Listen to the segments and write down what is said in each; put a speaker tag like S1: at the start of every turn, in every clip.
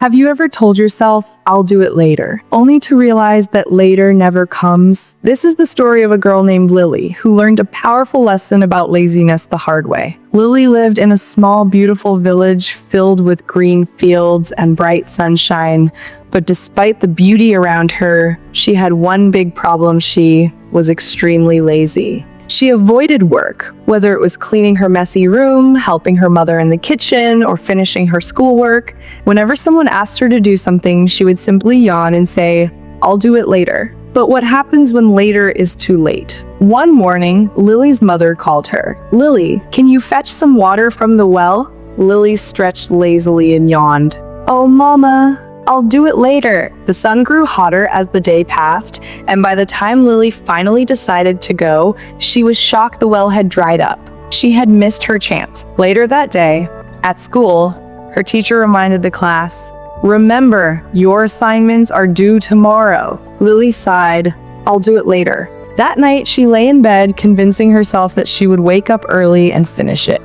S1: Have you ever told yourself, I'll do it later, only to realize that later never comes? This is the story of a girl named Lily, who learned a powerful lesson about laziness the hard way. Lily lived in a small, beautiful village filled with green fields and bright sunshine, but despite the beauty around her, she had one big problem: she was extremely lazy. She avoided work, whether it was cleaning her messy room, helping her mother in the kitchen, or finishing her schoolwork. Whenever someone asked her to do something, she would simply yawn and say, "I'll do it later." But what happens when later is too late? One morning, Lily's mother called her. "Lily, can you fetch some water from the well?" Lily stretched lazily and yawned. "Oh, Mama, I'll do it later." The sun grew hotter as the day passed, and by the time Lily finally decided to go, she was shocked the well had dried up. She had missed her chance. Later that day, at school, her teacher reminded the class, "Remember, your assignments are due tomorrow." Lily sighed, "I'll do it later." That night, she lay in bed, convincing herself that she would wake up early and finish it.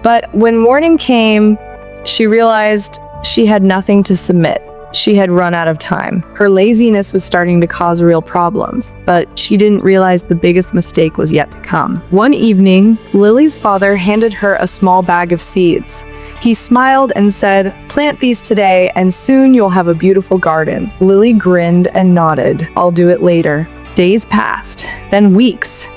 S1: But when morning came, she realized she had nothing to submit. She had run out of time. Her laziness was starting to cause real problems, but she didn't realize the biggest mistake was yet to come. One evening, Lily's father handed her a small bag of seeds. He smiled and said, "Plant these today, and soon you'll have a beautiful garden." Lily grinned and nodded. "I'll do it later." Days passed, then weeks.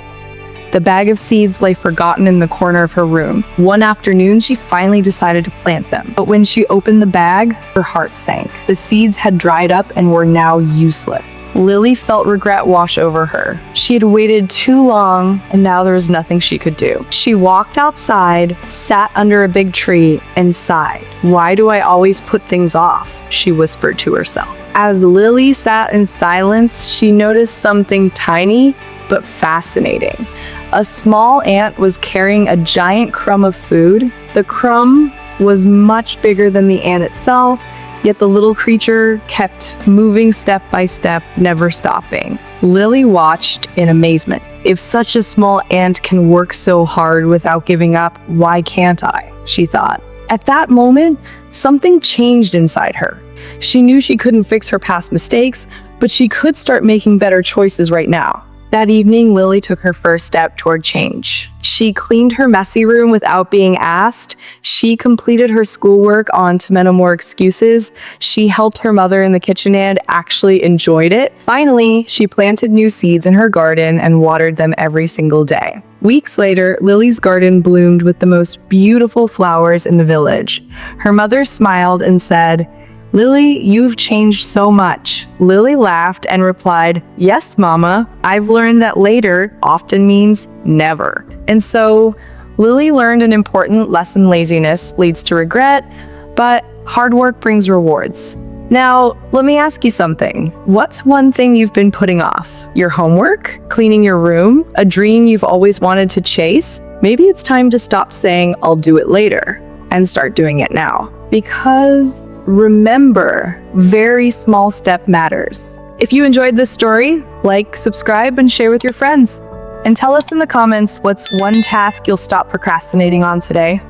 S1: The bag of seeds lay forgotten in the corner of her room. One afternoon, she finally decided to plant them. But when she opened the bag, her heart sank. The seeds had dried up and were now useless. Lily felt regret wash over her. She had waited too long, and now there was nothing she could do. She walked outside, sat under a big tree, and sighed. "Why do I always put things off?" she whispered to herself. As Lily sat in silence, she noticed something tiny but fascinating. A small ant was carrying a giant crumb of food. The crumb was much bigger than the ant itself, yet the little creature kept moving step by step, never stopping. Lily watched in amazement. "If such a small ant can work so hard without giving up, why can't I?" she thought. At that moment, something changed inside her. She knew she couldn't fix her past mistakes, but she could start making better choices right now. That evening, Lily took her first step toward change. She cleaned her messy room without being asked. She completed her schoolwork on To No More Excuses. She helped her mother in the kitchen and actually enjoyed it. Finally, she planted new seeds in her garden and watered them every single day. Weeks later, Lily's garden bloomed with the most beautiful flowers in the village. Her mother smiled and said, "Lily, you've changed so much." Lily laughed and replied, "Yes, Mama, I've learned that later often means never." And so, Lily learned an important lesson: laziness leads to regret, but hard work brings rewards. Now, let me ask you something. What's one thing you've been putting off? Your homework? Cleaning your room? A dream you've always wanted to chase? Maybe it's time to stop saying, "I'll do it later," and start doing it now. Because remember, very small step matters. If you enjoyed this story, like, subscribe, and share with your friends. And tell us in the comments what's one task you'll stop procrastinating on today.